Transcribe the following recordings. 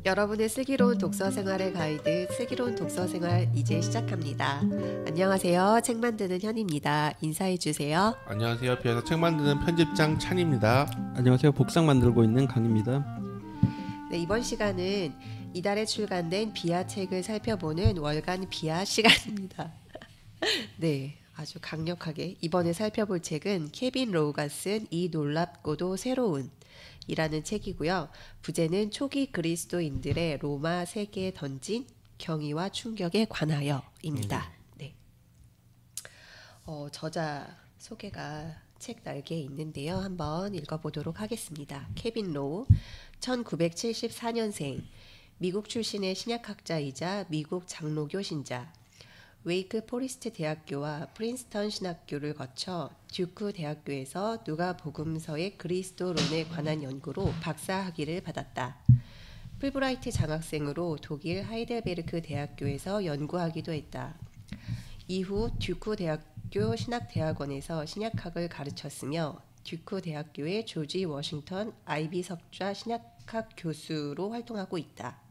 여러분의 슬기로운 독서 생활의 가이드 슬기로운 독서 생활 이제 시작합니다. 안녕하세요. 책 만드는 현입니다. 인사해 주세요. 안녕하세요. 비어서 책 만드는 편집장 찬입니다. 안녕하세요. 복상 만들고 있는 강입니다. 네, 이번 시간은 이달에 출간된 비아 책을 살펴보는 월간 비아 시간입니다. 네, 아주 강력하게 이번에 살펴볼 책은 케빈 로우가 쓴 이 놀랍고도 새로운 이라는 책이고요. 부제는 초기 그리스도인들의 로마 세계에 던진 경이와 충격에 관하여입니다. 네. 저자 소개가 책 날개에 있는데요. 한번 읽어보도록 하겠습니다. 케빈 로우, 1974년생, 미국 출신의 신약학자이자 미국 장로교 신자, 웨이크 포리스트 대학교와 프린스턴 신학교를 거쳐 듀크 대학교에서 누가복음서의 그리스도론에 관한 연구로 박사 학위를 받았다. 풀브라이트 장학생으로 독일 하이델베르크 대학교에서 연구하기도 했다. 이후 듀크 대학교 신학대학원에서 신약학을 가르쳤으며 듀크 대학교의 조지 워싱턴 아이비 석좌 신약학 교수로 활동하고 있다.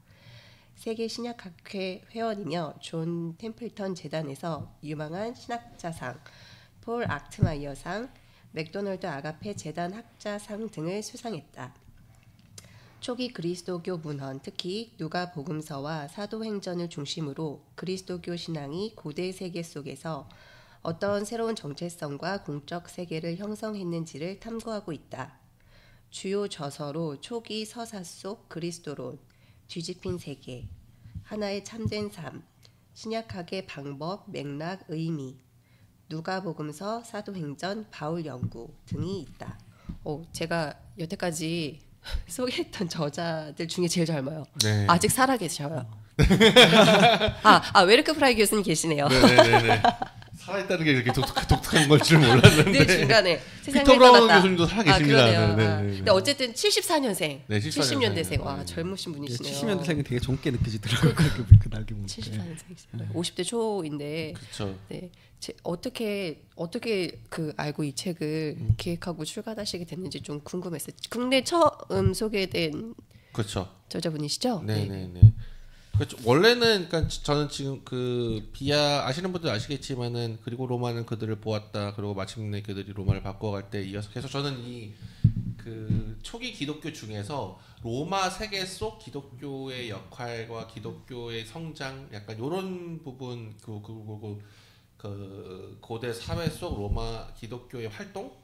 세계 신약학회 회원이며 존 템플턴 재단에서 유망한 신학자상, 폴 악트마이어상, 맥도널드 아가페 재단 학자상 등을 수상했다. 초기 그리스도교 문헌, 특히 누가복음서와 사도행전을 중심으로 그리스도교 신앙이 고대 세계 속에서 어떤 새로운 정체성과 공적 세계를 형성했는지를 탐구하고 있다. 주요 저서로 초기 서사 속 그리스도론, 뒤집힌 세계, 하나의 참된 삶, 신약학의 방법, 맥락, 의미, 누가복음서, 사도행전, 바울 연구 등이 있다. 제가 여태까지 소개했던 저자들 중에 제일 젊어요. 네. 아직 살아계셔요. 웨르크 프라이 교수님 계시네요. 네네네. 살아있다는 게 이렇게 독특한 걸 줄 몰랐는데. 네, 중간에 세상을 피터 브라운 떠났다. 교수님도 살아계십니다. 그러네요. 근데 어쨌든 74년생, 네, 70년대생. 와, 젊으신 분이시네요. 70년대생이 되게 젊게 느껴지더라고요. 그 날개 보니까. 74년생, 50대 초인데. 그렇죠. 네, 어떻게 그 알고 이 책을 기획하고 출간하시게 됐는지 좀 궁금했어요. 국내 처음 소개된 그렇죠. 저자분이시죠? 네네네. 그렇죠. 원래는 그러니까 저는 지금 그 비아 아시는 분들 아시겠지만은 그리고 로마는 그들을 보았다. 그리고 마침내 그들이 로마를 바꿔갈 때 이어서 계속 저는 이 그 초기 기독교 중에서 로마 세계 속 기독교의 역할과 기독교의 성장 약간 이런 부분 그 고대 사회 속 로마 기독교의 활동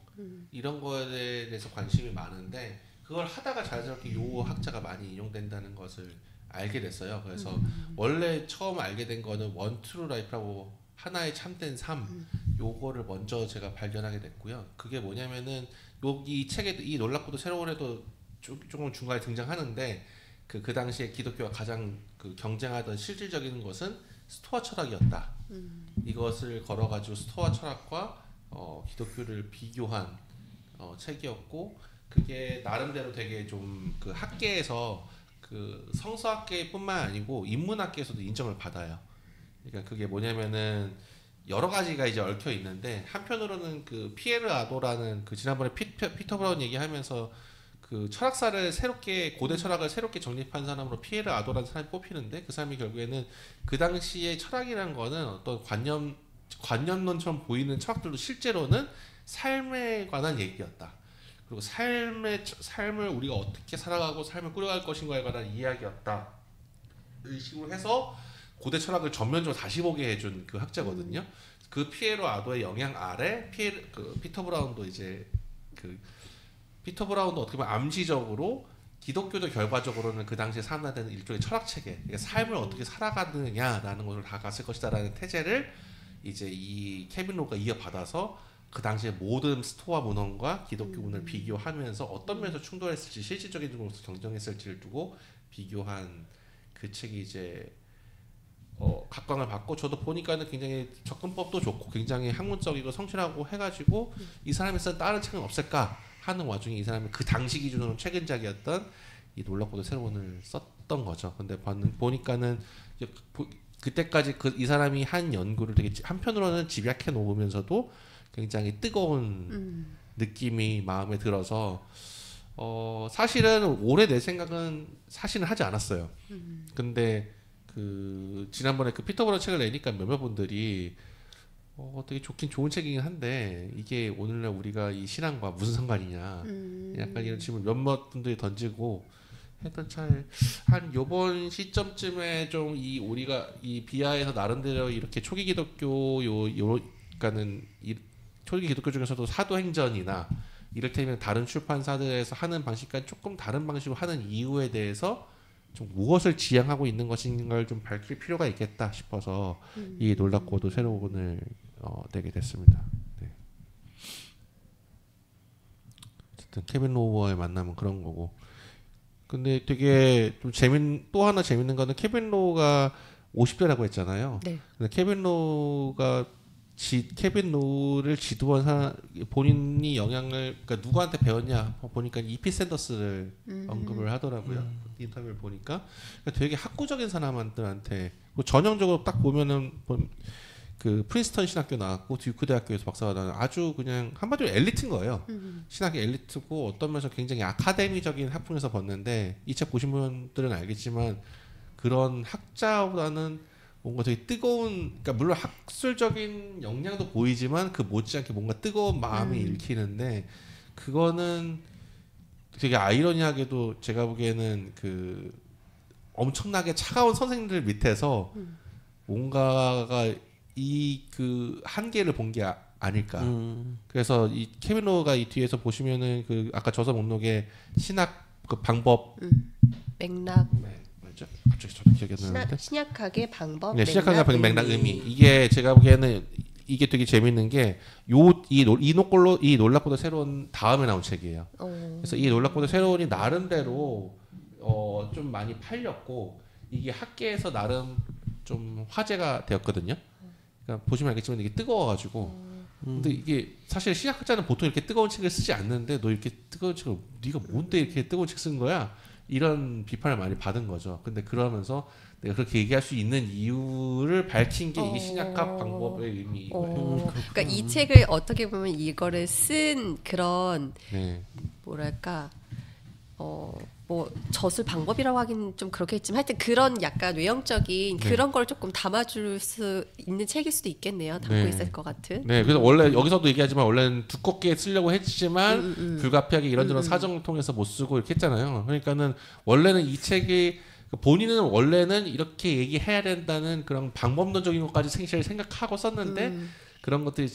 이런 거에 대해서 관심이 많은데 그걸 하다가 자연스럽게 요 학자가 많이 인용된다는 것을 알게 됐어요. 그래서 원래 처음 알게 된 거는 원 트루 라이프라고 하나의 참된 삶 요거를 먼저 제가 발견하게 됐고요. 그게 뭐냐면은 여기 이 책에 이 놀랍고도 새로운에도 조금 중간에 등장하는데 그 당시에 기독교가 가장 그 경쟁하던 실질적인 것은 스토아 철학이었다. 이것을 걸어가지고 스토아 철학과 기독교를 비교한 책이었고 그게 나름대로 되게 좀 그 학계에서 그 성서학계뿐만 아니고 인문학계에서도 인정을 받아요. 그러니까 그게 뭐냐면은 여러 가지가 이제 얽혀 있는데 한편으로는 그 피에르 아도라는 그 지난번에 피터 브라운 얘기하면서 그 철학사를 새롭게 고대 철학을 새롭게 정립한 사람으로 피에르 아도라는 사람이 뽑히는데 그 사람이 결국에는 그 당시에 철학이라는 거는 어떤 관념론처럼 보이는 철학들도 실제로는 삶에 관한 얘기였다. 그리고 삶을 우리가 어떻게 살아가고 삶을 꾸려갈 것인가에 관한 이야기였다. 이 식으로 해서 고대 철학을 전면적으로 다시 보게 해준 그 학자거든요. 그 피에로 아도의 영향 아래 피터 브라운도 이제 피터 브라운도 어떻게 보면 암시적으로 기독교도 결과적으로는 그 당시에 사람들한테는 일종의 철학 체계, 그러니까 삶을 어떻게 살아가느냐라는 것을 다 갔을 것이다라는 태제를 이제 이 케빈 로우가 이어받아서 그 당시에 모든 스토아 문헌과 기독교 문헌을 비교하면서 어떤 면에서 충돌했을지 실질적인 쪽으로서 경쟁했을지를 두고 비교한 그 책이 이제 각광을 받고 저도 보니까는 굉장히 접근법도 좋고 굉장히 학문적이고 성실하고 해가지고 이 사람이 쓴 다른 책은 없을까 하는 와중에 이 사람이 그 당시 기준으로 최근작이었던 이 놀랍고도 새로운을 썼던 거죠. 근데 보니까는 그때까지 이 사람이 한 연구를 되게 한편으로는 집약해 놓으면서도 굉장히 뜨거운 느낌이 마음에 들어서 사실은 올해 내 생각은 사실은 하지 않았어요. 근데 그 지난번에 그 피터 브라운 책을 내니까 몇몇 분들이 되게 좋긴 좋은 책이긴 한데 이게 오늘날 우리가 이 신앙과 무슨 상관이냐 약간 이런 질문 몇몇 분들이 던지고 했던 차에 한 요번 시점쯤에 좀 이 우리가 이 비하에서 나름대로 이렇게 초기 기독교 그러니까는 이 초기 기독교 중에서도 사도행전이나 이를테면 다른 출판사들에서 하는 방식과 조금 다른 방식으로 하는 이유에 대해서 좀 무엇을 지향하고 있는 것인가를 좀 밝힐 필요가 있겠다 싶어서 이 놀랍고도 새로운을 내게 됐습니다. 네. 어쨌든 케빈 로우와의 만남은 그런 거고. 근데 되게 좀 또 하나 재밌는 거는 케빈 로우가 50대라고 했잖아요. 네. 근데 케빈 로우를 지도한 사람, 본인이 영향을 그러니까 누구한테 배웠냐 보니까 이피 샌더스를 언급을 하더라고요. 인터뷰를 보니까 그러니까 되게 학구적인 사람들한테 전형적으로 딱 보면은 그 프린스턴 신학교 나왔고 듀크 대학교에서 박사가 나는 아주 그냥 한마디로 엘리트인 거예요. 신학의 엘리트고 어떤 면에서 굉장히 아카데미적인 학풍에서 벗는데 이 책 보신 분들은 알겠지만 그런 학자보다는 뭔가 되게 뜨거운, 그러니까 물론 학술적인 역량도 보이지만 그 못지않게 뭔가 뜨거운 마음이 읽히는데 그거는 되게 아이러니하게도 제가 보기에는 그 엄청나게 차가운 선생님들 밑에서 뭔가가 이 그 한계를 본 게 아닐까. 그래서 이 케빈 로우가 이 뒤에서 보시면은 그 아까 저서 목록에 신학 그 방법 맥락 네, 맞죠? 갑자기 저도 기억이 안 나는데 신약학의 방법 네, 신약학의 맥락 의미 이게 제가 보기에는 이게 되게 재밌는 게 이 놀랍고도 새로운 다음에 나온 책이에요. 그래서 이 놀랍고도 새로운이 나름대로 좀 많이 팔렸고 이게 학계에서 나름 좀 화제가 되었거든요. 그러니까 보시면 알겠지만 이게 뜨거워가지고 근데 이게 사실 신학자는 보통 이렇게 뜨거운 책을 쓰지 않는데 너 이렇게 뜨거운 책을 네가 뭔데 이렇게 뜨거운 책 쓴 거야? 이런 비판을 많이 받은 거죠. 근데 그러면서 내가 그렇게 얘기할 수 있는 이유를 밝힌 게 이게 신약학 방법의 의미인 거예요. 그러니까 이 책을 어떻게 보면 이거를 쓴 그런 네. 뭐랄까 뭐 저술 방법이라고 하긴 좀 그렇겠지만 하여튼 그런 약간 외형적인 네. 그런 걸 조금 담아줄 수 있는 책일 수도 있겠네요. 담고 네. 있을 것 같은. 네, 그래서 원래 여기서도 얘기하지만 원래는 두껍게 쓰려고 했지만 불가피하게 이런저런 사정을 통해서 못 쓰고 이렇게 했잖아요. 그러니까는 원래는 이 책이 본인은 원래는 이렇게 얘기해야 된다는 그런 방법론적인 것까지 생각하고 썼는데 그런 것들이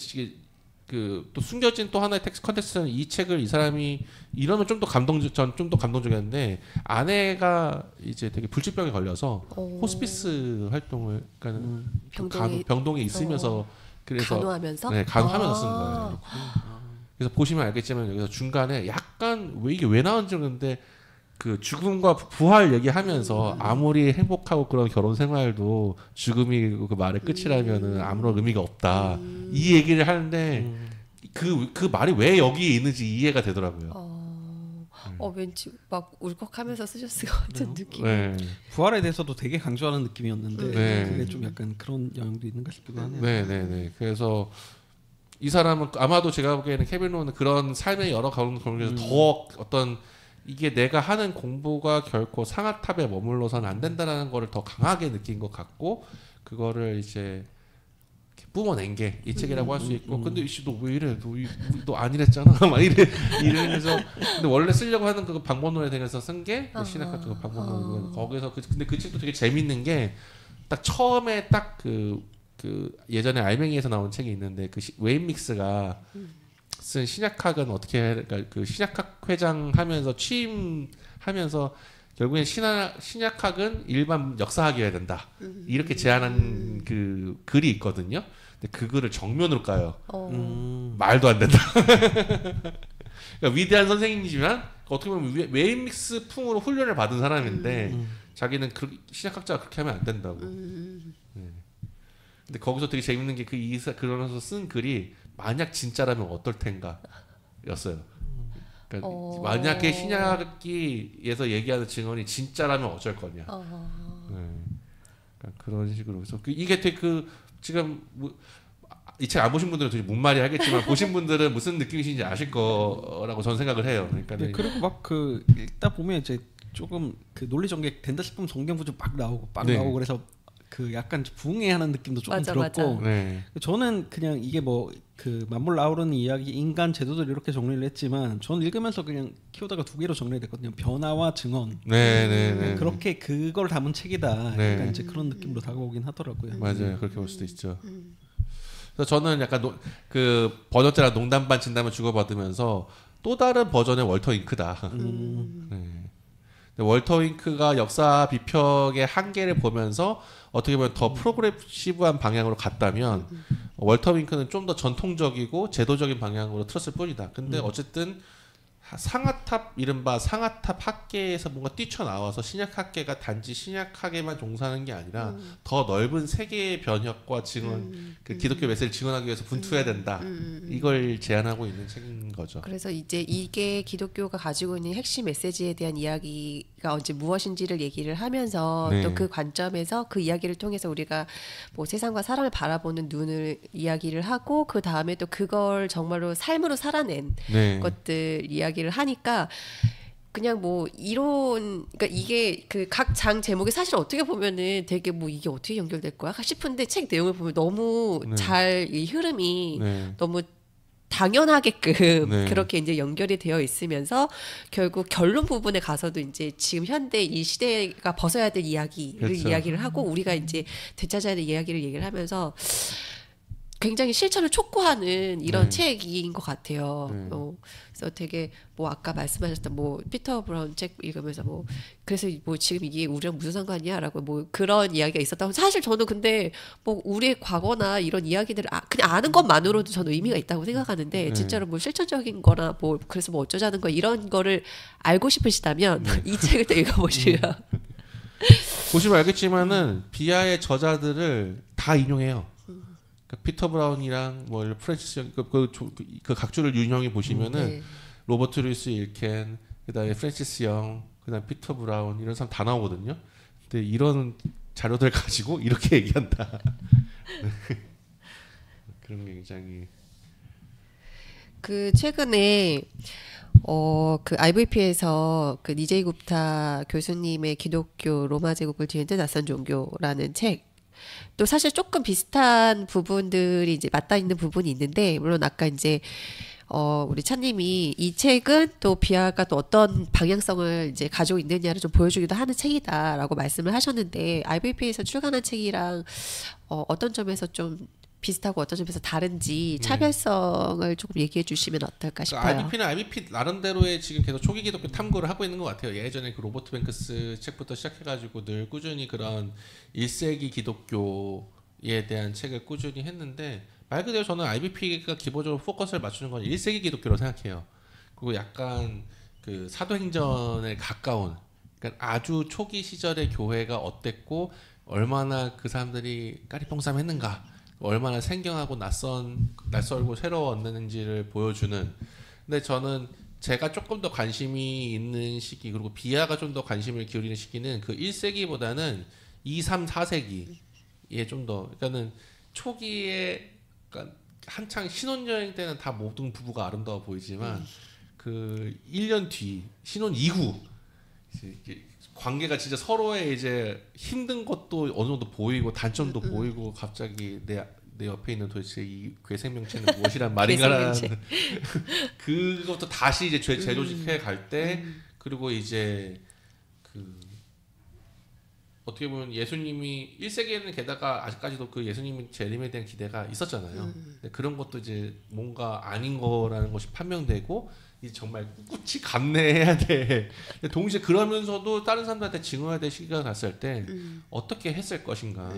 또 숨겨진 또 하나의 텍스트 컨텍스트는 이 책을 이 사람이 이러면 좀 더 감동적이었는데 아내가 이제 되게 불치병에 걸려서 호스피스 활동을 그러니까 병동에 있으면서 그래서 간호하면서 네, 간호하면서 쓴 거예요. 그래서 보시면 알겠지만 여기서 중간에 약간 왜 이게 왜 나온지 모르는데 그 죽음과 부활 얘기하면서 아무리 행복하고 그런 결혼 생활도 죽음이 그 말의 끝이라면은 아무런 의미가 없다. 이 얘기를 하는데 그 말이 왜 여기에 있는지 이해가 되더라고요. 왠지 막 울컥하면서 쓰셨을 것 같은 느낌. 네. 부활에 대해서도 되게 강조하는 느낌이었는데 네. 그게 좀 약간 그런 영향도 있는가 싶기도 하네요. 네. 그래서 이 사람은 아마도 제가 보기에는 케빈 로우는 그런 삶의 여러 가운데서 더 어떤 이게 내가 하는 공부가 결코 상아탑에 머물러서는 안 된다는 거를 더 강하게 느낀 것 같고 그거를 이제 뿜어낸 게 이 책이라고 할 수 있고 근데 이씨 너 왜 이래 너 아니랬잖아 막 이래서 근데 원래 쓰려고 하는 그 방법론에 대해서 쓴 게 신학학 그 방법론 거기서 근데 그 책도 되게 재밌는 게 딱 처음에 딱 그 예전에 알맹이에서 나온 책이 있는데 그 웨인 믹스가 쓴 신약학은 어떻게 그러니까 그 신약학 회장 하면서 취임하면서 결국엔 신약학은 일반 역사학이어야 된다 이렇게 제안한 그 글이 있거든요. 근데 그 글을 정면으로 까요. 말도 안 된다. 그러니까 위대한 선생님이지만 어떻게 보면 웨인믹스 풍으로 훈련을 받은 사람인데 자기는 신약학자가 그렇게 하면 안 된다고. 네. 근데 거기서 되게 재밌는 게 그러면서 쓴 글이 만약 진짜라면 어떨 텐가였어요. 그러니까 만약에 신약기에서 얘기하는 증언이 진짜라면 어쩔 거냐. 네. 그러니까 그런 식으로 그래서 이게 되게 지금 이 책 안 보신 분들은 도대체 뭔 말이 하겠지만 보신 분들은 무슨 느낌이신지 아실 거라고 저는 생각을 해요. 그러니까 네, 그리고 막 그 읽다 보면 이제 조금 그 논리 전개 된다 싶으면 성경 구조 막 나오고 네. 그래서 그 약간 부응해하는 느낌도 조금 맞아, 들었고 맞아. 네. 저는 그냥 이게 뭐 그 만물 나오는 이야기 인간 제도들 이렇게 정리를 했지만 저는 읽으면서 그냥 키우다가 두 개로 정리됐거든요. 변화와 증언. 네. 그렇게 그걸 담은 책이다. 네. 약간 이제 그런 느낌으로 다가오긴 하더라고요. 맞아요. 그렇게 볼 수도 있죠. 그래서 저는 약간 그 번역자랑 농담 반 진담을 주고받으면서 또 다른 버전의 월터 윙크다. 네. 근데 월터 윙크가 역사 비평의 한계를 보면서 어떻게 보면 더 프로그레시브한 방향으로 갔다면 월터 윙크는 좀 더 전통적이고 제도적인 방향으로 틀었을 뿐이다. 근데 어쨌든 상하탑 이른바 상하탑 학계에서 뭔가 뛰쳐나와서 신약학계가 단지 신약학에만 종사하는 게 아니라 더 넓은 세계의 변혁과 증언 그 기독교 메시지를 증언하기 위해서 분투해야 된다. 이걸 제안하고 있는 책인 거죠. 그래서 이제 이게 기독교가 가지고 있는 핵심 메시지에 대한 이야기가 언제 무엇인지를 얘기를 하면서 네. 또 그 관점에서 그 이야기를 통해서 우리가 뭐 세상과 사람을 바라보는 눈을 이야기를 하고 그 다음에 또 그걸 정말로 삶으로 살아낸 네. 것들 이야기를 하니까 그냥 뭐 이론 그러니까 이게 그 각 장 제목이 사실 어떻게 보면은 되게 뭐 이게 어떻게 연결될 거야 싶은데 책 내용을 보면 너무 네. 잘 이 흐름이 네. 너무 당연하게끔 네. 그렇게 이제 연결이 되어 있으면서 결국 결론 부분에 가서도 이제 지금 현대 이 시대가 벗어야 될 이야기를 그렇죠. 이야기를 하고 우리가 이제 되찾아야 될 이야기를 얘기를 하면서 굉장히 실천을 촉구하는 이런 네. 책인 것 같아요. 네. 그래서 되게 뭐 아까 말씀하셨던 뭐 피터 브라운 책 읽으면서 뭐 그래서 뭐 지금 이게 우리랑 무슨 상관이야라고 뭐 그런 이야기가 있었다고 사실 저는 근데 뭐 우리의 과거나 이런 이야기들을 그냥 아는 것만으로도 저는 의미가 있다고 생각하는데 네. 진짜로 뭐 실천적인 거나 뭐 그래서 뭐 어쩌자는 거 이런 거를 알고 싶으시다면 네. 이 책을 또 읽어보시면 보시면 알겠지만은 비하의 저자들을 다 인용해요. 그러니까 피터 브라운이랑 뭐 프랜시스 영, 그 각주를 인용해 보시면은 네. 로버트 루이스 일켄, 그다음에 프랜시스 영, 그다음 피터 브라운 이런 사람 다 나오거든요. 근데 이런 자료들 가지고 이렇게 얘기한다. 그런 게 굉장히 그 최근에 그 IVP에서 그 니제이 굽타 교수님의 기독교 로마 제국을 뒤흔든 낯선 종교라는 책. 또 사실 조금 비슷한 부분들이 이제 맞닿아 있는 부분이 있는데 물론 아까 이제 우리 차님이 이 책은 또 비아가 또 어떤 방향성을 이제 가지고 있느냐를 좀 보여주기도 하는 책이다라고 말씀을 하셨는데 IVP에서 출간한 책이랑 어떤 점에서 좀 비슷하고 어떤 점에서 다른지 차별성을 조금 얘기해 주시면 어떨까 싶어요. IBP는 IBP 나름대로의 지금 계속 초기 기독교 탐구를 하고 있는 것 같아요. 예전에 그 로버트 뱅크스 책부터 시작해가지고 늘 꾸준히 그런 1세기 기독교에 대한 책을 꾸준히 했는데 말 그대로 저는 IBP가 기본적으로 포커스를 맞추는 건 1세기 기독교라고 생각해요. 그리고 약간 그 사도행전에 가까운 그러니까 아주 초기 시절의 교회가 어땠고 얼마나 그 사람들이 까리뽕쌈했는가 얼마나 생경하고 낯설고 새로웠는지를 보여주는. 근데 저는 제가 조금 더 관심이 있는 시기 그리고 비아가 좀 더 관심을 기울이는 시기는 그 1세기보다는 2, 3, 4세기에 좀 더 그러니까는 초기에 그러니까 한창 신혼여행 때는 다 모든 부부가 아름다워 보이지만 그 1년 뒤 신혼 이후 이제 관계가 진짜 서로의 이제 힘든 것도 어느 정도 보이고 단점도 보이고 갑자기 내 옆에 있는 도대체 이 괴생명체는 무엇이란 말인가라는 그것도 다시 이제 재조직해 갈 때 그리고 이제 그 어떻게 보면 예수님이 1세기에는 게다가 아직까지도 그 예수님이 재림에 대한 기대가 있었잖아요. 근데 그런 것도 이제 뭔가 아닌 거라는 것이 판명되고 이 정말 꿋꿋이 감내해야 돼. 근데 동시에 그러면서도 다른 사람들한테 증언해야 될 시기가 갔을 때 어떻게 했을 것인가.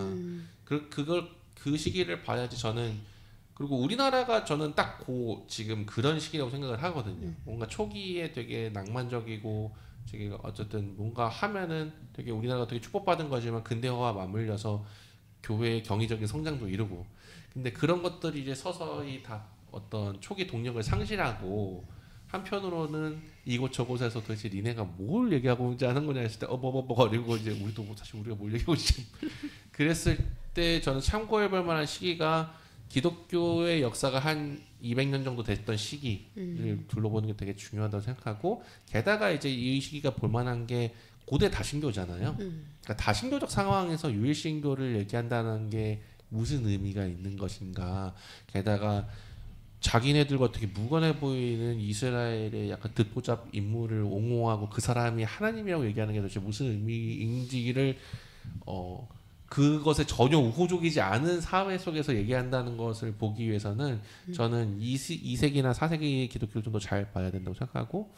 그 시기를 봐야지 저는 그리고 우리나라가 저는 딱 지금 그런 시기라고 생각을 하거든요. 뭔가 초기에 되게 낭만적이고 되게 어쨌든 뭔가 하면은 되게 우리나라가 되게 축복받은 거지만 근대화와 맞물려서 교회의 경이적인 성장도 이루고 근데 그런 것들이 이제 서서히 다 어떤 초기 동력을 상실하고 한편으로는 이곳저곳에서 도대체 니네가 뭘 얘기하고 있는지 아는 거냐 했을 때 거리고 이제 우리도 사실 우리가 뭘 얘기하고 있지 그랬을 때 저는 참고해볼 만한 시기가 기독교의 역사가 한 200년 정도 됐던 시기를 둘러보는 게 되게 중요하다고 생각하고 게다가 이제 이 시기가 볼만한 게 고대 다신교잖아요. 그러니까 다신교적 상황에서 유일신교를 얘기한다는 게 무슨 의미가 있는 것인가. 게다가 자기네들과 되게 무관해 보이는 이스라엘의 약간 듣보잡 인물을 옹호하고 그 사람이 하나님이라고 얘기하는 게 도대체 무슨 의미인지를 그것에 전혀 우호적이지 않은 사회 속에서 얘기한다는 것을 보기 위해서는 저는 2세기나 4세기 기독교를 좀 더 잘 봐야 된다고 생각하고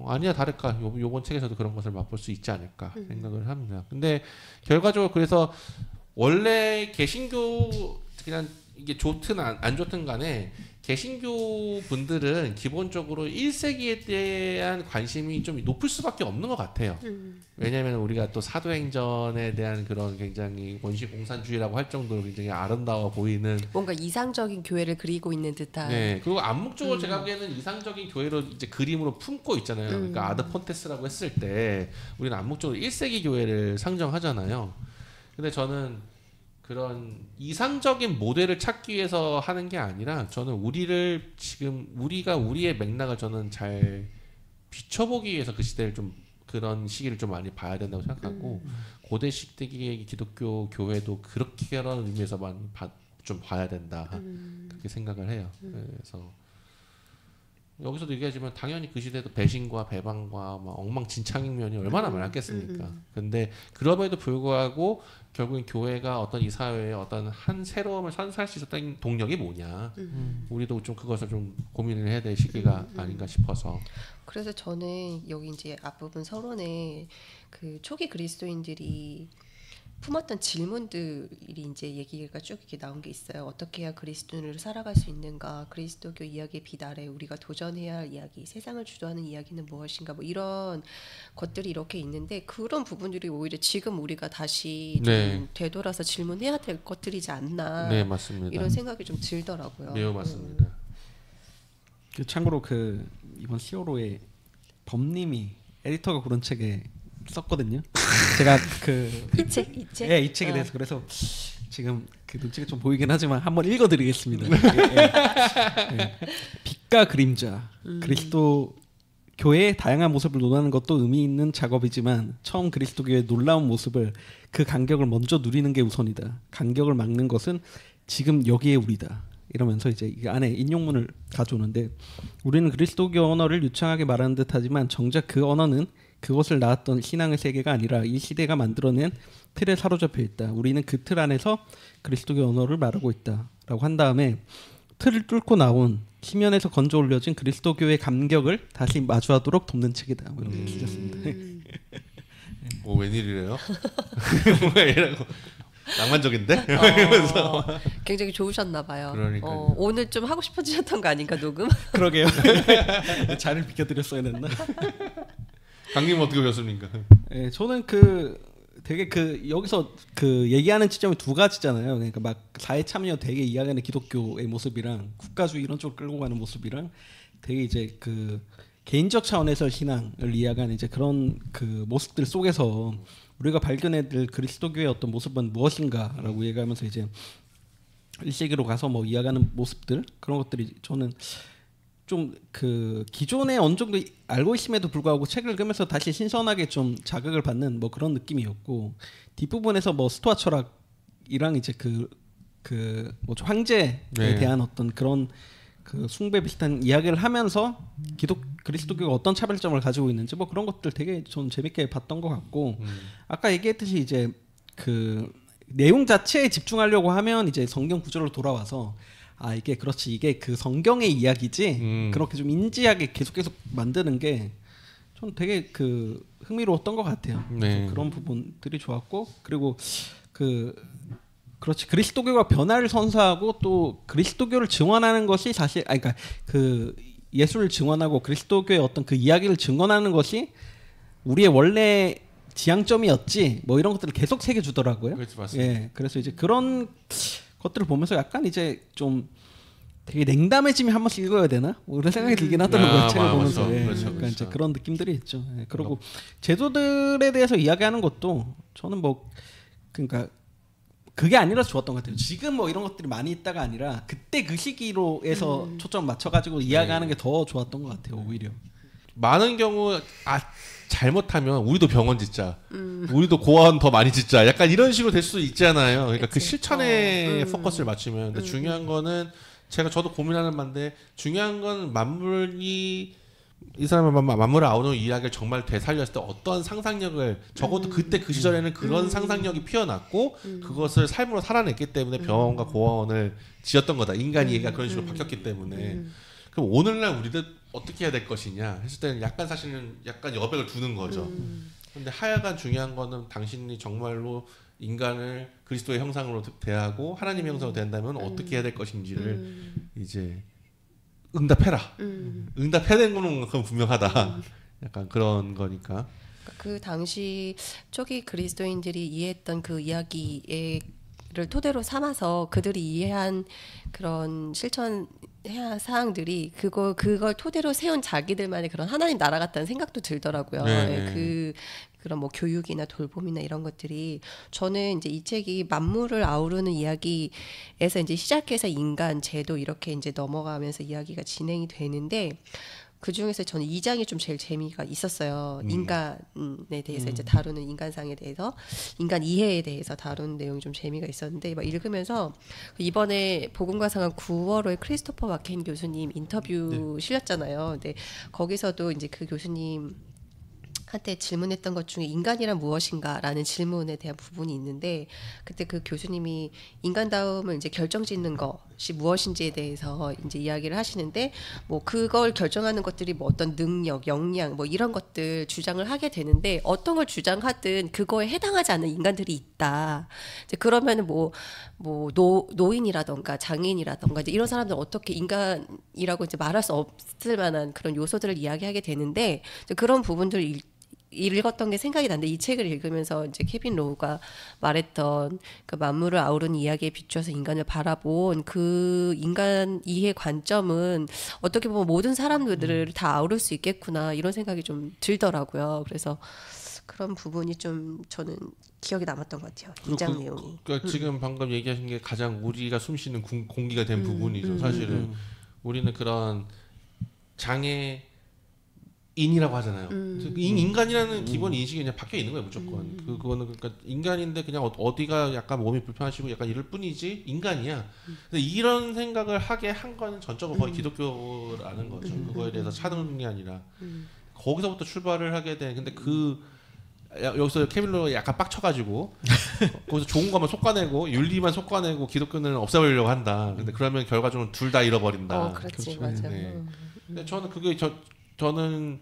아니야 다를까 요번 책에서도 그런 것을 맛볼 수 있지 않을까 생각을 합니다. 근데 결과적으로 그래서 원래 개신교 그냥 이게 좋든 안 좋든 간에 개신교 분들은 기본적으로 1세기에 대한 관심이 좀 높을 수밖에 없는 것 같아요. 왜냐하면 우리가 또 사도행전에 대한 그런 굉장히 원시공산주의라고 할 정도로 굉장히 아름다워 보이는 뭔가 이상적인 교회를 그리고 있는 듯한. 네. 그리고 암묵적으로 제가 보기에는 이상적인 교회로 이제 그림으로 품고 있잖아요. 그러니까 아드 폰테스라고 했을 때 우리는 암묵적으로 1세기 교회를 상정하잖아요. 근데 저는 그런 이상적인 모델을 찾기 위해서 하는 게 아니라 저는 우리를 지금 우리가 우리의 맥락을 저는 잘 비춰보기 위해서 그 시대를 좀 그런 시기를 좀 많이 봐야 된다고 생각하고 고대 시대기의 기독교 교회도 그렇게 그런 의미에서 많이 좀 봐야 된다 그렇게 생각을 해요. 그래서 여기서도 얘기하지만 당연히 그 시대도 배신과 배반과 막 엉망진창인 면이 얼마나 많았겠습니까. 근데 그럼에도 불구하고 결국엔 교회가 어떤 이 사회에 어떤 한 새로움을 선사할 수 있었던 동력이 뭐냐. 우리도 좀 그것을 좀 고민을 해야 될 시기가 아닌가 싶어서. 그래서 저는 여기 이제 앞부분 서론에 그 초기 그리스도인들이 품었던 질문들이 이제 얘기가 쭉 이렇게 나온 게 있어요. 어떻게 해야 그리스도인으로 살아갈 수 있는가? 그리스도교 이야기의 빛 아래 우리가 도전해야 할 이야기, 세상을 주도하는 이야기는 무엇인가? 뭐 이런 것들이 이렇게 있는데 그런 부분들이 오히려 지금 우리가 다시 좀 되돌아서 질문해야 될 것들이지 않나? 네, 맞습니다. 이런 생각이 좀 들더라고요. 매우 맞습니다. 참고로 그 이번 히어로의 범님이 에디터가 고른 책에 썼거든요. 제가 그 이 책? 예, 이 책에 대해서 그래서 지금 그 눈치가 좀 보이긴 하지만 한번 읽어드리겠습니다. 빛과 그림자, 그리스도 교회의 다양한 모습을 논하는 것도 의미 있는 작업이지만 처음 그리스도교의 놀라운 모습을 그 간격을 먼저 누리는 게 우선이다. 간격을 막는 것은 지금 여기에 우리다. 이러면서 이제 이 안에 인용문을 가져오는데 우리는 그리스도교 언어를 유창하게 말하는 듯하지만 정작 그 언어는 그것을 낳았던 신앙의 세계가 아니라 이 시대가 만들어낸 틀에 사로잡혀 있다. 우리는 그 틀 안에서 그리스도교 언어를 말하고 있다라고 한 다음에 틀을 뚫고 나온 시면에서 건져 올려진 그리스도교의 감격을 다시 마주하도록 돕는 책이다. 뭐 이렇게 쓰셨습니다. 웬일이래요? 뭔가 이러고 낭만적인데? 굉장히 좋으셨나 봐요. 그러니까요. 오늘 좀 하고 싶어지셨던 거 아닌가 녹음? 그러게요. 자리를 비켜드렸어야 했나? 강님 어떻게 보셨습니까? 예, 저는 되게 여기서 얘기하는 지점이 두 가지잖아요. 그러니까 막 사회 참여 되게 이야기하는 기독교의 모습이랑 국가주의 이런 쪽으로 끌고 가는 모습이랑 되게 이제 그 개인적 차원에서 신앙을 이야기하는 이제 그런 그 모습들 속에서 우리가 발견해야 그리스도교의 어떤 모습은 무엇인가라고 얘기하면서 이제 1세기로 가서 뭐 이야기하는 모습들 그런 것들이 저는 좀 그 기존에 어느 정도 알고 있음에도 불구하고 책을 읽으면서 다시 신선하게 좀 자극을 받는 뭐 그런 느낌이었고 뒷부분에서 뭐 스토아 철학이랑 이제 뭐 황제에 대한 어떤 그런 그 숭배 비슷한 이야기를 하면서 그리스도교가 어떤 차별점을 가지고 있는지 뭐 그런 것들 되게 좀 재밌게 봤던 것 같고 아까 얘기했듯이 이제 그 내용 자체에 집중하려고 하면 이제 성경 구절로 돌아와서 이게 그렇지 이게 그 성경의 이야기지 그렇게 좀 인지하게 계속 만드는 게 좀 되게 그 흥미로웠던 것 같아요. 그런 부분들이 좋았고 그리고 그렇지 그리스도교가 변화를 선사하고 또 그리스도교를 증언하는 것이 사실 그러니까 그 예수를 증언하고 그리스도교의 어떤 그 이야기를 증언하는 것이 우리의 원래 지향점이었지 뭐 이런 것들을 계속 새겨주더라고요. 그렇죠, 맞습니다. 예, 그래서 이제 그런 것들을 보면서 약간 이제 좀 되게 냉담해지면 한 번씩 읽어야 되나? 뭐 이런 생각이 들긴 하더라고요. 책을 보면서. 그렇죠, 예, 그렇죠, 그러니까 그렇죠. 이제 그런 느낌들이 있죠. 예, 그리고 제도들에 대해서 이야기하는 것도 저는 뭐 그러니까 그게 아니라서 좋았던 것 같아요. 지금 뭐 이런 것들이 많이 있다가 아니라 그때 그 시기로 해서 초점 맞춰가지고 이야기하는 게 더 좋았던 것 같아요. 오히려 많은 경우 잘못하면 우리도 병원 짓자, 우리도 고아원 더 많이 짓자, 약간 이런 식으로 될 수도 있잖아요. 그러니까 그 실천에 포커스를 맞추면. 근데 중요한 거는 저도 고민하는 바인데 중요한 건 만물이 이 사람의 만물을 아우르는 이야기를 정말 되살렸을 때 어떤 상상력을 적어도 그때 그 시절에는 그런 상상력이 피어났고 그것을 삶으로 살아냈기 때문에 병원과 고아원을 지었던 거다. 인간 이해가 그런 식으로 바뀌었기 때문에. 그럼 오늘날 우리들 어떻게 해야 될 것이냐 했을 때는 약간 사실은 약간 여백을 두는 거죠. 근데 하여간 중요한 거는 당신이 정말로 인간을 그리스도의 형상으로 대하고 하나님의 형상으로 대한다면 어떻게 해야 될 것인지를 이제 응답해라. 응답해야 되는 거는 그건 분명하다. 약간 그런 거니까. 그 당시 초기 그리스도인들이 이해했던 그 이야기를 토대로 삼아서 그들이 이해한 그런 실천 사항들이 그걸 토대로 세운 자기들만의 그런 하나님 나라 같다는 생각도 들더라고요. 네. 그런 뭐 교육이나 돌봄이나 이런 것들이 저는 이제 이 책이 만물을 아우르는 이야기에서 이제 시작해서 인간, 제도 이렇게 이제 넘어가면서 이야기가 진행이 되는데 그 중에서 저는 2장이 좀 제일 재미가 있었어요. 인간에 대해서 이제 다루는 인간상에 대해서 인간 이해에 대해서 다루는 내용이 좀 재미가 있었는데 막 읽으면서 이번에 복음과상한 9월호에 크리스토퍼 마케인 교수님 인터뷰 실렸잖아요. 근데 거기서도 이제 그 교수님 한테 질문했던 것 중에 인간이란 무엇인가라는 질문에 대한 부분이 있는데 그때 그 교수님이 인간다움을 이제 결정짓는 것이 무엇인지에 대해서 이제 이야기를 하시는데 뭐 그걸 결정하는 것들이 뭐 어떤 능력, 역량 뭐 이런 것들 주장을 하게 되는데 어떤 걸 주장하든 그거에 해당하지 않는 인간들이 있다. 이제 그러면은 뭐 노인이라던가 장애인이라던가 이제 이런 사람들 어떻게 인간이라고 이제 말할 수 없을 만한 그런 요소들을 이야기하게 되는데 이제 그런 부분들을 읽었던 게 생각이 나는데 이 책을 읽으면서 이제 케빈 로우가 말했던 그 만물을 아우르는 이야기에 비추어서 인간을 바라본 그 인간 이해 관점은 어떻게 보면 모든 사람들을 다 아우를 수 있겠구나 이런 생각이 좀 들더라고요. 그래서 그런 부분이 좀 저는 기억에 남았던 것 같아요. 이 장 내용이. 그러니까 지금 방금 얘기하신 게 가장 우리가 숨쉬는 공기가 된 부분이죠. 사실은 우리는 그런 장애 인이라고 하잖아요. 인간이라는 기본 인식이 그냥 박혀 있는 거예요, 무조건. 그거는 그러니까 인간인데 그냥 어디가 약간 몸이 불편하시고 약간 이럴 뿐이지 인간이야. 근데 이런 생각을 하게 한 거는 전적으로 거의 기독교라는 거죠. 그거에 대해서 찾는 게 아니라 거기서부터 출발을 하게 된. 근데 여기서 케빌로 약간 빡쳐가지고 거기서 좋은 것만 솎아내고 윤리만 솎아내고 기독교는 없애버리려고 한다. 근데 그러면 결과적으로 둘 다 잃어버린다. 그렇지, 그렇죠. 맞아. 네. 근데 저는 그게 저는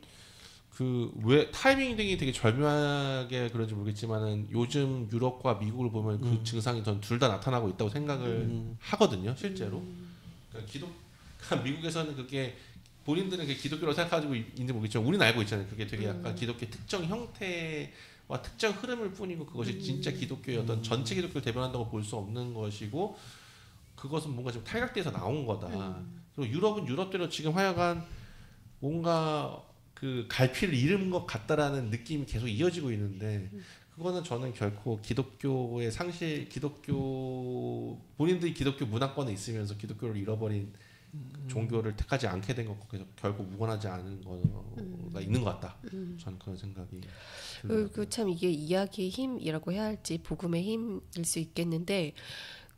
그 왜 타이밍이 되게 절묘하게 그런지 모르겠지만은 요즘 유럽과 미국을 보면 그 증상이 전 둘 다 나타나고 있다고 생각을 하거든요, 실제로. 그러니까 미국에서는 그게 본인들은 기독교로 생각하고 있는지 모르겠지만 우리는 알고 있잖아요. 그게 되게 약간 기독교의 특정 형태와 특정 흐름일 뿐이고 그것이 진짜 기독교의 어떤 전체 기독교를 대변한다고 볼 수 없는 것이고 그것은 뭔가 좀 탈각돼서 나온 거다. 그리고 유럽은 유럽대로 지금 하여간 뭔가 그 갈피를 잃은 것 같다라는 느낌이 계속 이어지고 있는데 그거는 저는 결코 기독교의 본인들이 기독교 문화권에 있으면서 기독교를 잃어버린 종교를 택하지 않게 된 것과 결국 무관하지 않은 거가 있는 것 같다. 저는 그런 생각이 그 참 이게 이야기의 힘이라고 해야 할지 복음의 힘일 수 있겠는데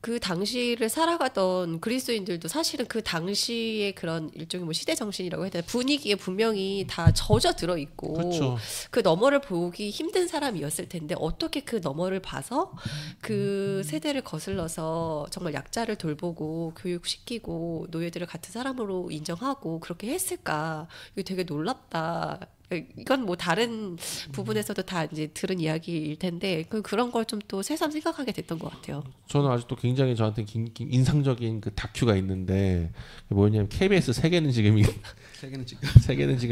그 당시를 살아가던 그리스도인들도 사실은 그 당시의 그런 일종의 뭐 시대 정신이라고 해야 되나 분위기에 분명히 다 젖어 들어 있고 그렇죠. 그 너머를 보기 힘든 사람이었을 텐데 어떻게 그 너머를 봐서 그 세대를 거슬러서 정말 약자를 돌보고 교육시키고 노예들을 같은 사람으로 인정하고 그렇게 했을까? 이게 되게 놀랍다. 이건 뭐 다른 부분에서도 다 이제 들은 이야기일 텐데 그런 걸 좀 또 새삼 생각하게 됐던 것 같아요. 저는 아직도 굉장히 저한테 인상적인 그 다큐가 있는데 뭐냐면 KBS 세계는 지금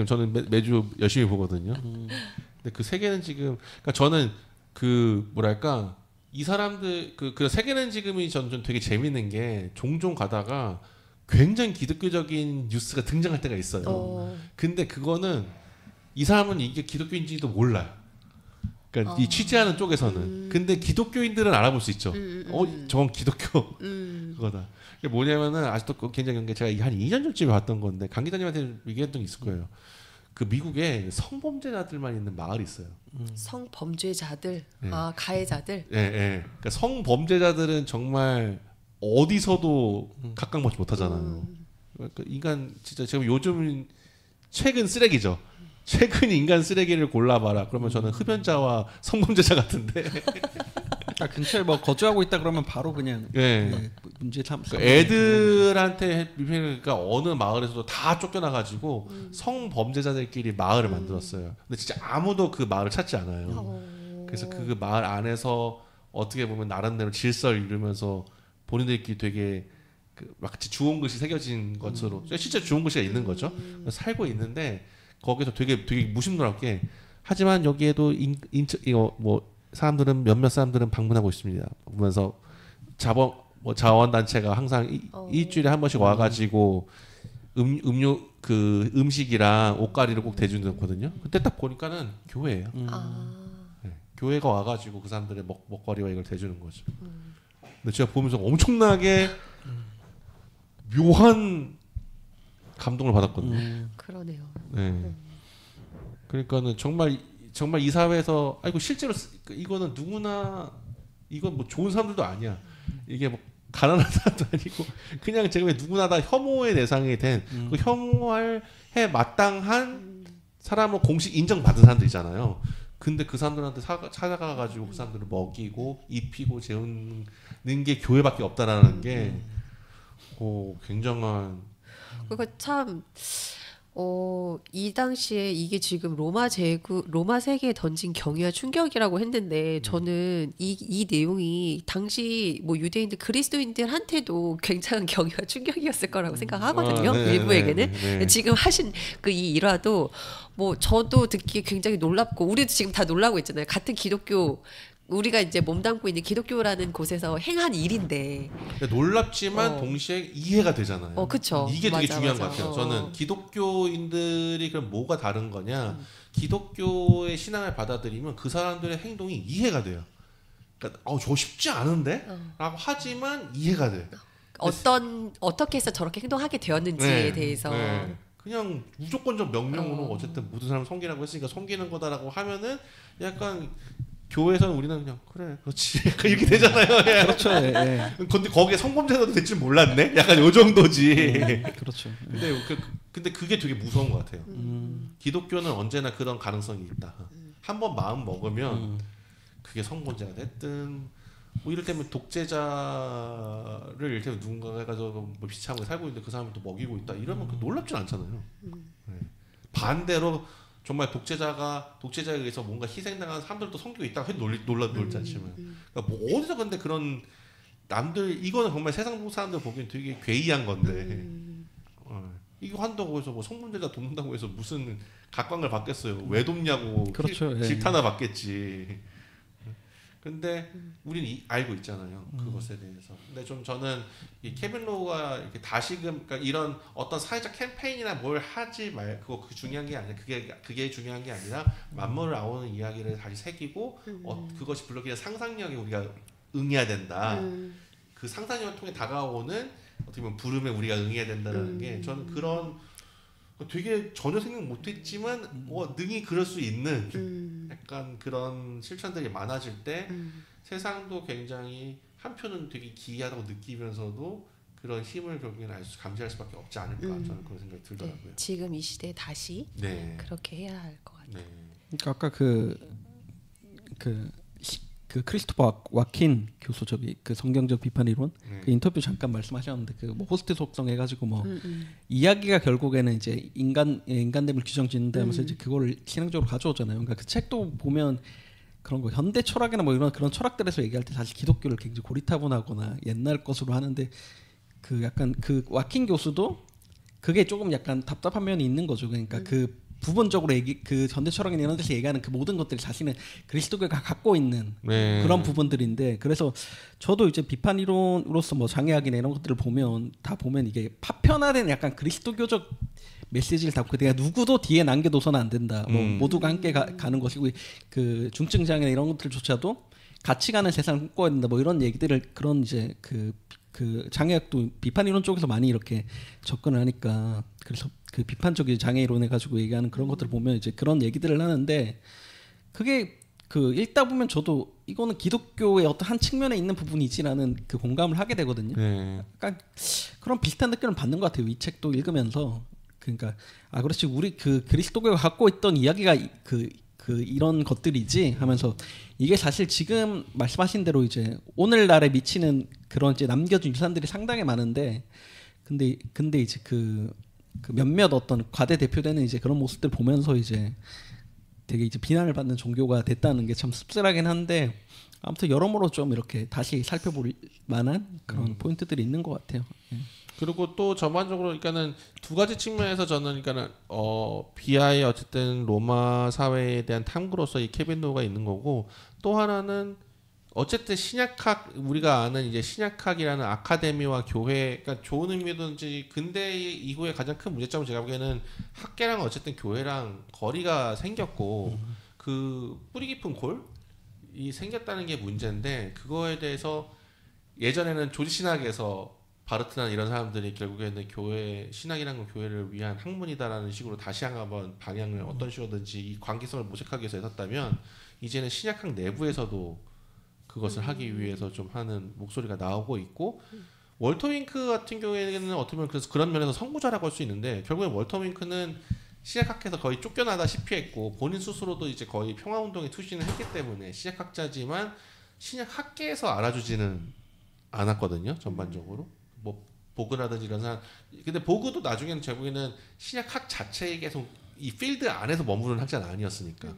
저는 매주 열심히 보거든요. 근데 그 세계는 지금 그러니까 저는 그 뭐랄까 이 사람들 그 세계는 지금이 저는 좀 되게 재밌는 게 종종 가다가 굉장히 기독교적인 뉴스가 등장할 때가 있어요. 근데 그거는 이 사람은 이게 기독교인지도 몰라요. 그러니까 이 취재하는 쪽에서는. 근데 기독교인들은 알아볼 수 있죠. 저건 기독교 그거다. 이게 뭐냐면은 아직도 굉장히 게 제가 한 2년 전쯤에 봤던 건데 강 기자님한테 얘기했던 게 있을 거예요. 그 미국에 성범죄자들만 있는 마을이 있어요. 성범죄자들, 네. 가해자들. 예, 예. 그러니까 성범죄자들은 정말 어디서도 각광받지 못하잖아요. 그러니까 인간 진짜 지금 요즘 최근 쓰레기죠. 최근 인간 쓰레기를 골라봐라. 그러면 저는 흡연자와 성범죄자 같은데. 근처에 뭐 거주하고 있다 그러면 바로 그냥 예. 문제 삼. 그러니까 애들한테 그러니까 어느 마을에서도 다 쫓겨나가지고 성범죄자들끼리 마을을 만들었어요. 근데 진짜 아무도 그 마을을 찾지 않아요. 그래서 그 마을 안에서 어떻게 보면 나름대로 질서를 이루면서 본인들끼리 되게 마치 주홍 글씨 새겨진 것으로 실제 주홍 글씨가 있는 거죠. 살고 있는데 거기서 되게 무심론하게 하지만 여기에도 이거 뭐 사람들은 몇몇 사람들은 방문하고 있습니다. 보면서 자원단체가 항상 일주일에 한 번씩 와가지고 음료 그 음식이랑 옷가리를 꼭 대주거든요. 그때 딱 보니까는 교회예요. 네, 교회가 와가지고 그 사람들의 먹거리와 이걸 대주는 거죠. 근데 제가 보면서 엄청나게 묘한 감동을 받았거든요. 그러네요. 네. 그러니까는 정말 이 사회에서 아이고 실제로 이거는 누구나 이건 뭐 좋은 사람들도 아니야. 이게 뭐 가난한 사람도 아니고 그냥 제가 왜 누구나 다 혐오의 대상이 된 그 혐오에 마땅한 사람으로 공식 인정받은 사람들이잖아요. 근데 그 사람들한테 찾아가가지고 그 사람들을 먹이고 입히고 재우는 게 교회밖에 없다라는 게 굉장한. 그러니까 참. 이 당시에 이게 지금 로마 세계에 던진 경이와 충격이라고 했는데 저는 이 내용이 당시 뭐 유대인들 그리스도인들한테도 굉장한 경이와 충격이었을 거라고 생각하거든요. 일부에게는. 네. 지금 하신 그 이 일화도 뭐 저도 듣기에 굉장히 놀랍고 우리도 지금 다 놀라고 있잖아요. 같은 기독교 우리가 이제 몸담고 있는 기독교라는 곳에서 행한 일인데 놀랍지만 동시에 이해가 되잖아요. 그쵸. 이게 되게 중요한 것 맞아. 같아요. 저는 기독교인들이 그럼 뭐가 다른 거냐? 기독교의 신앙을 받아들이면 그 사람들의 행동이 이해가 돼요. 그러니까 저 쉽지 않은데? 라고 하지만 이해가 돼. 어떻게 해서 저렇게 행동하게 되었는지에 대해서 그냥 무조건적 명령으로 어쨌든 모든 사람을 섬기라고 했으니까 섬기는 거다라고 하면은 약간 교회에서는 우리는 그냥 그래 그렇지 이렇게 되잖아요. 그렇죠. 예. 근데 거기에 성범죄자도 될 줄 몰랐네. 약간 요 정도지. 그렇죠. 근데 그게 되게 무서운 것 같아요. 기독교는 언제나 그런 가능성이 있다. 한번 마음 먹으면 그게 성범죄가 됐든 뭐 이럴 때면 독재자를 이렇게 누군가가 해가지고 뭐 비참하게 살고 있는데 그 사람을 또 먹이고 있다 이러면 놀랍진 않잖아요. 네. 반대로 정말 독재자에 의해서 뭔가 희생당한 사람들도 섬기고 있다고 해도 놀랍지 않지만 그러니까 뭐 어디서 근데 그런 남들 이거는 정말 세상 사람들 보기엔 되게 괴이한 건데 이거 한다고 해서 뭐 성범죄자 돕는다고 해서 무슨 각광을 받겠어요. 왜 돕냐고 그렇죠. 질타나 받겠지. 근데 우리는 알고 있잖아요. 그것에 대해서. 근데 좀 저는 이 케빈 로우가 이렇게 다시금 그러니까 이런 어떤 사회적 캠페인이나 뭘 하지 말 그거 중요한 게 아니라 그게 중요한 게 아니라 만물을 아우는 이야기를 다시 새기고 그것이 불러기는 상상력에 우리가 응해야 된다. 그 상상력을 통해 다가오는 어떻게 보면 부름에 우리가 응해야 된다는 게 저는 그런 되게 전혀 생각 못했지만 능히 그럴 수 있는 약간 그런 실천들이 많아질 때 세상도 굉장히 한편은 되게 기이하다고 느끼면서도 그런 힘을 결국에는 감지할 수밖에 없지 않을까 저는 그런 생각이 들더라고요. 네, 지금 이 시대에 다시 그렇게 해야 할 것 같아요. 그러니까 아까 그 크리스토퍼 와킨 교수 그 성경적 비판 이론 그 인터뷰 잠깐 말씀하셨는데 그 뭐 호스트 속성 해가지고 뭐 이야기가 결국에는 이제 인간됨을 규정짓는다 하면서 이제 그거를 신앙적으로 가져오잖아요. 그러니까 그 책도 보면 그런 거 현대 철학이나 뭐 이런 그런 철학들에서 얘기할 때 사실 기독교를 굉장히 고리타분하거나 옛날 것으로 하는데 그 약간 그 와킨 교수도 그게 조금 약간 답답한 면이 있는 거죠. 그러니까 그 부분적으로 그 현대 철학이나 이런 데서 얘기하는 그 모든 것들이 자신은 그리스도교가 갖고 있는 그런 부분들인데 그래서 저도 이제 비판 이론으로서 뭐 장애학이나 이런 것들을 보면 이게 파편화된 약간 그리스도교적 메시지를 담고 내가 누구도 뒤에 남겨둬서는 안 된다. 뭐 모두가 함께 가는 것이고 그 중증 장애나 이런 것들조차도 같이 가는 세상을 꿈꿔야 된다. 뭐 이런 얘기들을 그런 이제 그 장애학도 비판 이론 쪽에서 많이 이렇게 접근을 하니까 그래서 그 비판적인 장애 이론에 가지고 얘기하는 그런 것들을 보면 이제 그런 얘기들을 하는데 그게 그 읽다 보면 저도 이거는 기독교의 어떤 한 측면에 있는 부분이지라는 그 공감을 하게 되거든요. 네. 약간 그런 비슷한 느낌을 받는 것 같아요. 이 책도 읽으면서 그러니까 아 그렇지 우리 그 그리스도교가 갖고 있던 이야기가 그 이런 것들이지 하면서 이게 사실 지금 말씀하신 대로 이제 오늘날에 미치는 그런 이제 남겨준 유산들이 상당히 많은데 근데 이제 그 몇몇 어떤 과대 대표되는 이제 그런 모습들 보면서 이제 되게 이제 비난을 받는 종교가 됐다는 게 참 씁쓸하긴 한데 아무튼 여러모로 좀 이렇게 다시 살펴볼 만한 그런 포인트들이 있는 것 같아요. 예. 그리고 또 전반적으로 그러니까는 두 가지 측면에서 저는 그러니까는 비하의 어쨌든 로마 사회에 대한 탐구로서 이 케빈 로우가 있는 거고 또 하나는 어쨌든 신약학 우리가 아는 이제 신약학이라는 아카데미와 교회 그러니까 좋은 의미든지 근대 이후의 가장 큰 문제점은 제가 보기에는 학계랑 어쨌든 교회랑 거리가 생겼고 그 뿌리 깊은 골이 생겼다는 게 문제인데 그거에 대해서 예전에는 조지 신학에서 바르트나 이런 사람들이 결국에는 교회 신학이라는 건 교회를 위한 학문이다라는 식으로 다시 한번 방향을 어떤 식으로든지 이 관계성을 모색하기 위해서 했었다면 이제는 신약학 내부에서도 그것을 하기 위해서 좀 하는 목소리가 나오고 있고 월터 윙크 같은 경우에는 어떻게 보면 그래서 그런 면에서 선구자라고 할 수 있는데 결국엔 월터 윙크는 신약학에서 거의 쫓겨나다시피 했고 본인 스스로도 이제 거의 평화운동에 투신을 했기 때문에 신약학자지만 신약학계에서 알아주지는 않았거든요 전반적으로 뭐 보그라든지 이런 사람 근데 보그도 나중에는 제국에는 신약학 자체에 계속 이 필드 안에서 머무르는 학자는 아니었으니까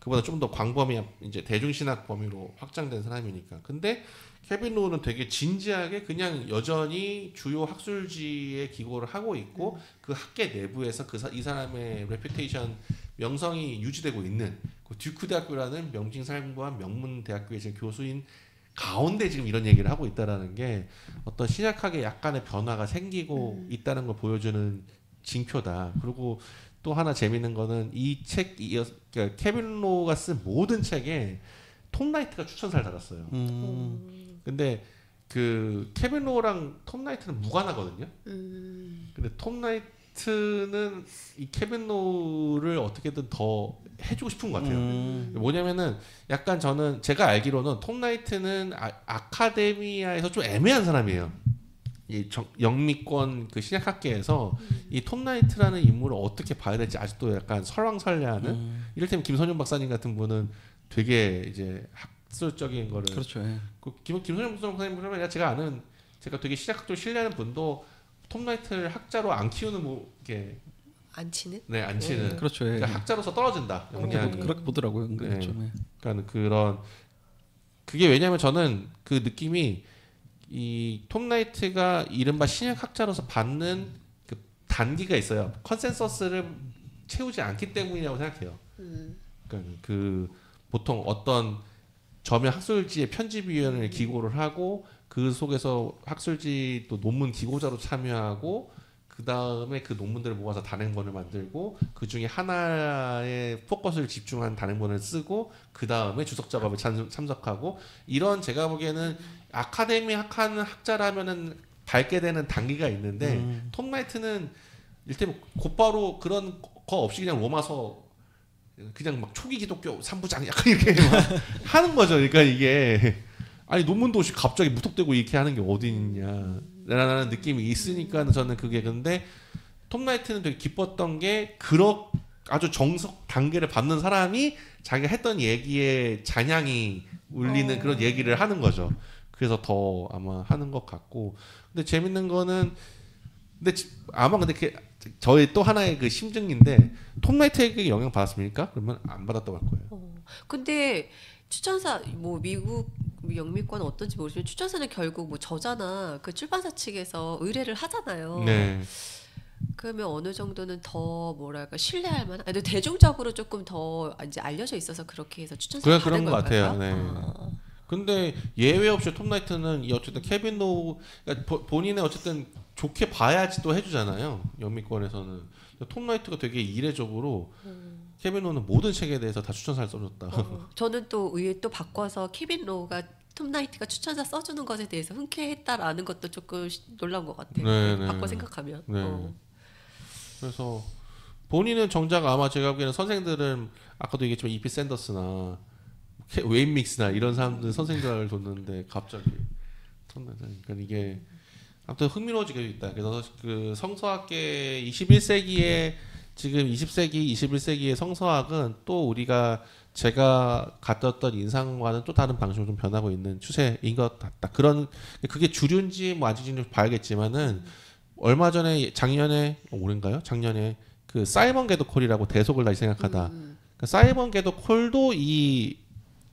그보다 좀 더 광범위 이제 대중신학 범위로 확장된 사람이니까 근데 케빈 로우는 되게 진지하게 그냥 여전히 주요 학술지에 기고를 하고 있고 그 학계 내부에서 이 사람의 레퓨테이션 명성이 유지되고 있는 그 듀크 대학교라는 명칭살과 명문 대학교의 지금 교수인 가운데 지금 이런 얘기를 하고 있다라는 게 어떤 신약학에 약간의 변화가 생기고 있다는 걸 보여주는 징표다. 그리고 또 하나 재밌는 거는 이 책 그러니까 케빈 로우가 쓴 모든 책에 톰 라이트가 추천사를 달았어요. 근데 그 케빈 로우랑 톰 라이트는 무관하거든요. 근데 톰 라이트는 이 케빈 로우를 어떻게든 더 해주고 싶은 것 같아요. 뭐냐면은 약간 저는 제가 알기로는 톰 라이트는 아카데미아에서 좀 애매한 사람이에요. 이 영미권 그 신약학계에서 이 톰 라이트라는 인물을 어떻게 봐야 될지 아직도 약간 설왕설래하는 이를테면 김선영 박사님 같은 분은 되게 이제 학술적인 거를 그렇죠. 예. 김선영 박사님 보면 제가 아는 제가 되게 신약학적으로 신뢰하는 분도 톰 라이트를 학자로 안 키우는 뭐 이렇게 안 치는? 네, 안 치는. 그렇죠. 예. 그러니까 학자로서 떨어진다. 그렇게 보더라고요. 네. 좀, 예. 그러니까 그런 그게 왜냐면 저는 그 느낌이 이 톰 라이트가 이른바 신약학자로서 받는 그 단기가 있어요. 컨센서스를 채우지 않기 때문이라고 생각해요. 그러니까 그 보통 어떤 저면 학술지의 편집위원회를 기고를 하고 그 속에서 학술지 또 논문 기고자로 참여하고 그 다음에 그 논문들을 모아서 단행본을 만들고 그 중에 하나에 포커스를 집중한 단행본을 쓰고 그 다음에 주석 작업에 참석하고 이런 제가 보기에는 아카데미 학하는 학자라면은 밟게 되는 단계가 있는데 톰 라이트는 일테면 곧바로 그런 거 없이 그냥 로마서 그냥 막 초기 기독교 3부장 약간 이렇게 막 하는 거죠. 그러니까 이게 아니 논문도 없이 갑자기 무턱대고 이렇게 하는 게 어디 있냐라는 느낌이 있으니까 저는 그게 근데 톰 라이트는 되게 기뻤던 게 그런 아주 정석 단계를 받는 사람이 자기가 했던 얘기에 잔향이 울리는 그런 얘기를 하는 거죠. 그래서 더 아마 하는 것 같고 근데 재밌는 거는 근데 아마 근데 그 저의 또 하나의 그 심증인데 톰 라이트에게 영향 받았습니까? 그러면 안 받았다고 할 거예요. 근데 추천사 뭐 미국 영미권 어떤지 모르지만 추천사는 결국 뭐 저자나 그 출판사 측에서 의뢰를 하잖아요. 네. 그러면 어느 정도는 더 뭐랄까 신뢰할 만한. 근데 대중적으로 조금 더 이제 알려져 있어서 그렇게 해서 추천사 그런 것 같아요. 네. 아. 근데 예외 없이 톰 라이트는 이 어쨌든 케빈 로우 그러니까 본인의 어쨌든 좋게 봐야지 또 해주잖아요. 영미권에서는 톰 라이트가 되게 이례적으로 케빈 로는 모든 책에 대해서 다 추천사를 써줬다. 저는 또 의외 또 바꿔서 케빈 로가 톰 라이트가 추천사 써주는 것에 대해서 흔쾌했다라는 것도 조금 놀라운 것 같아요. 네, 바꿔 네. 생각하면. 네. 그래서 본인은 정작 아마 제가 보기에는 선생들은 아까도 얘기했지만 이피 샌더스나 웨인 믹스나 이런 사람들 선생들을 뒀는데 갑자기 그러니까 이게 아무튼 흥미로워지게 있다. 그래서 그 성서학계 21세기에 지금 20세기, 21세기의 성서학은 또 우리가 제가 갖었던 인상과는 또 다른 방식으로 좀 변하고 있는 추세인 것 같다. 그런 그게 주류인지 뭐 아직은 봐야겠지만은 얼마 전에 작년에 올해인가요? 작년에 그 사이먼 게도 콜이라고 대속을 다시 생각하다. 그러니까 사이먼 게도 콜도 이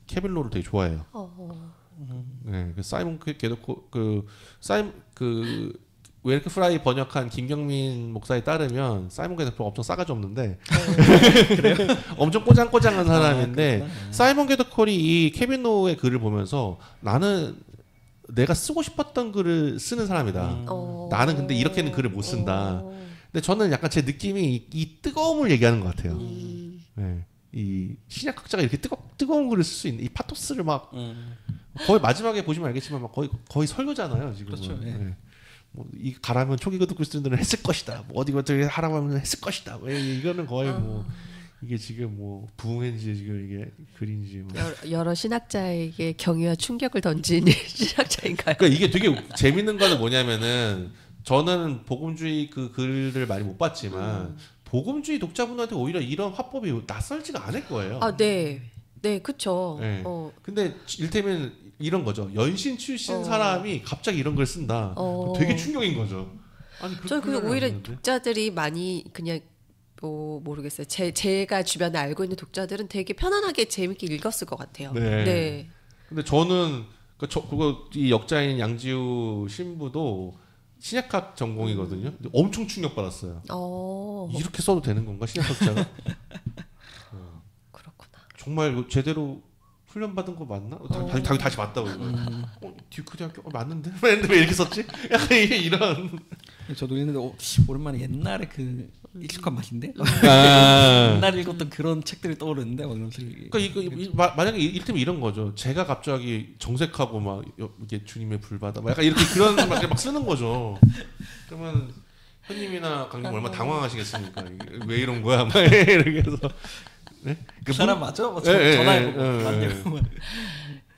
케빈 로를 되게 좋아해요. 네, 그 사이먼 게도 콜그 웨르크 프라이 번역한 김경민 목사에 따르면 사이먼 게도 콜 엄청 싸가지 없는데 엄청 꼬장꼬장한 사람인데 사이먼 게도 콜이 이 케빈 로의 글을 보면서 나는 내가 쓰고 싶었던 글을 쓰는 사람이다. 나는 근데 이렇게는 글을 못 쓴다. 근데 저는 약간 제 느낌이 이 뜨거움을 얘기하는 것 같아요. 네. 이 신약학자가 이렇게 뜨거운 글을 쓸 수 있는 이 파토스를 막 거의 마지막에 보시면 알겠지만 막 거의 설교잖아요 지금은. 그렇죠. 예. 네. 뭐 이 가라면 초기 거듭 그리스도인들은 했을 것이다. 뭐 어디 어떻게 하라고 하면 했을 것이다. 왜 이거는 거의 뭐 이게 지금 뭐 부흥인지 지금 이게 글인지 뭐. 여러 신학자에게 경의와 충격을 던진 신학자인가요? 그러니까 이게 되게 재밌는 거는 뭐냐면은 저는 복음주의 그 글을 많이 못 봤지만 복음주의 독자분한테 오히려 이런 화법이 낯설지가 않을 거예요. 아, 네, 네, 그렇죠. 네. 근데 일테면 이런 거죠. 연신 출신 사람이 갑자기 이런 걸 쓴다. 되게 충격인 거죠. 아니, 저는 그 오히려 독자들이 많이 그냥 뭐 모르겠어요. 제가 주변에 알고 있는 독자들은 되게 편안하게 재밌게 읽었을 것 같아요. 네. 네. 근데 저는 그거 이 역자인 양지우 신부도 신약학 전공이거든요. 근데 엄청 충격받았어요. 이렇게 써도 되는 건가 신약학자가? 그렇구나. 정말 이거 제대로 훈련받은 거 맞나? 다시 맞다고 이거. 듀크 대학교 맞는데? 왜 이렇게 썼지? 약간 이런. 저도 있는데 오랜만에 옛날에 그 익숙한 맛인데 아. 옛날 읽었던 그런 책들이 떠오르는데 막 이러면서 그러니까 만약에 이를테면 이런 거죠. 제가 갑자기 정색하고 막 이게 주님의 불받아 막 약간 이렇게 그런 막 쓰는 거죠. 그러면 현님이나 강님 얼마나 당황하시겠습니까? 왜 이런 거야? 막 이렇게 해서 네? 그 사람 맞아? 뭐 전화해보고 맞냐고.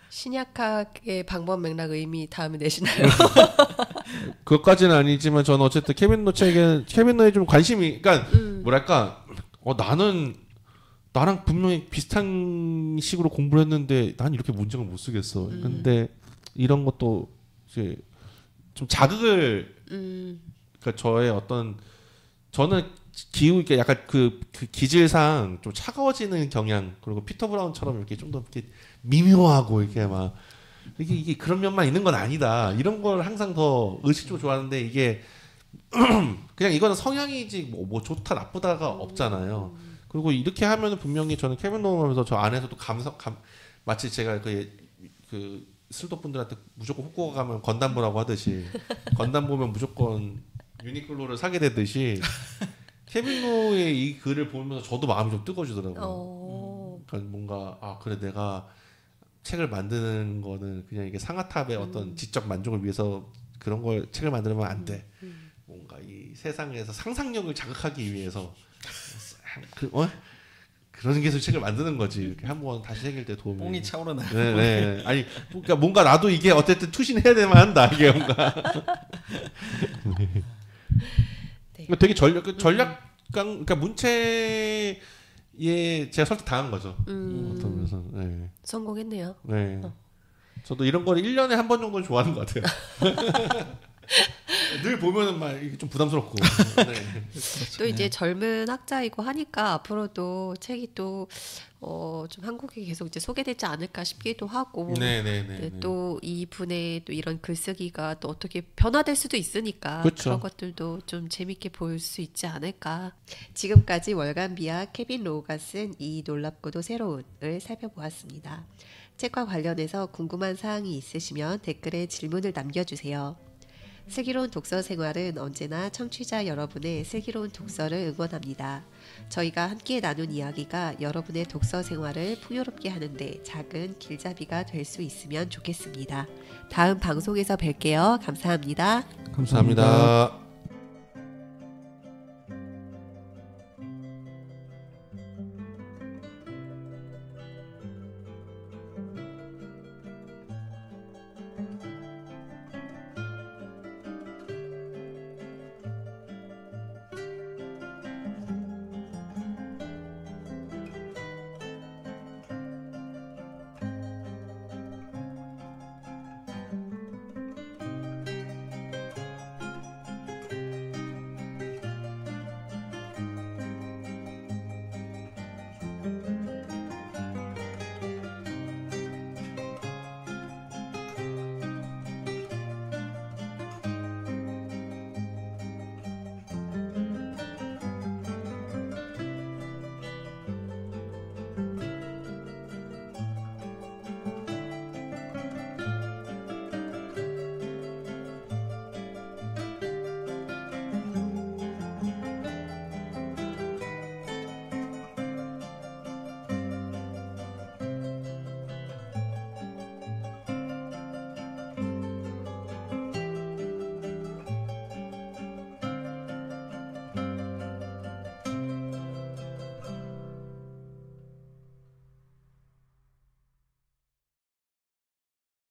신약학의 방법 맥락 의미 다음에 내시나요? 그것까지는 아니지만 저는 어쨌든 케빈 로에 좀 관심이 그러니까 뭐랄까 나랑 분명히 비슷한 식으로 공부를 했는데 난 이렇게 문장을 못 쓰겠어. 근데 이런 것도 이제 좀 자극을 그러니까 저의 어떤 저는 기후 약간 그 기질상 좀 차가워지는 경향 그리고 피터 브라운처럼 이렇게 좀 더 이렇게 미묘하고 이렇게 막 이게 그런 면만 있는 건 아니다. 이런 걸 항상 더 의식적으로 좋아하는데 이게 그냥 이거는 성향이지 뭐 좋다 나쁘다가 없잖아요. 그리고 이렇게 하면은 분명히 저는 케빈 로우 하면서 저 안에서도 마치 제가 그 슬도 분들한테 무조건 후쿠오카 가면 건담 보라고 하듯이 건담 보면 무조건 유니클로를 사게 되듯이 케빈 로우의 이 글을 보면서 저도 마음이 좀 뜨거워지더라고요. 그러니까 뭔가 그래 내가 책을 만드는 거는 그냥 이게 상아탑의 어떤 지적 만족을 위해서 그런 걸 책을 만들면 안 돼. 뭔가 이 세상에서 상상력을 자극하기 위해서 그런 게 책을 만드는 거지. 이렇게 한번 다시 새길 때 도움이. 뽕이 차오르나. 네. 아니 그러니까 뭔가 나도 이게 어쨌든 투신해야 되만 한다. 이게 뭔가. 네. 되게 그러니까 문체에 제가 설득 당한 거죠. 어떤 면에서. 네. 성공했네요. 네. 저도 이런 걸 1년에 한 번 정도는 좋아하는 것 같아요. 늘 보면은 막 이게 좀 부담스럽고. 네. 또 이제 젊은 학자이고 하니까 앞으로도 책이 또 좀 한국에 계속 이제 소개되지 않을까 싶기도 하고. 네. 또 이분의 또 이런 글쓰기가 또 어떻게 변화될 수도 있으니까 그렇죠. 그런 것들도 좀 재밌게 볼 수 있지 않을까. 지금까지 월간 비아 케빈 로우가 쓴 이 놀랍고도 새로운을 살펴보았습니다. 책과 관련해서 궁금한 사항이 있으시면 댓글에 질문을 남겨주세요. 슬기로운 독서 생활은 언제나 청취자 여러분의 슬기로운 독서를 응원합니다. 저희가 함께 나눈 이야기가 여러분의 독서 생활을 풍요롭게 하는데 작은 길잡이가 될 수 있으면 좋겠습니다. 다음 방송에서 뵐게요. 감사합니다. 감사합니다.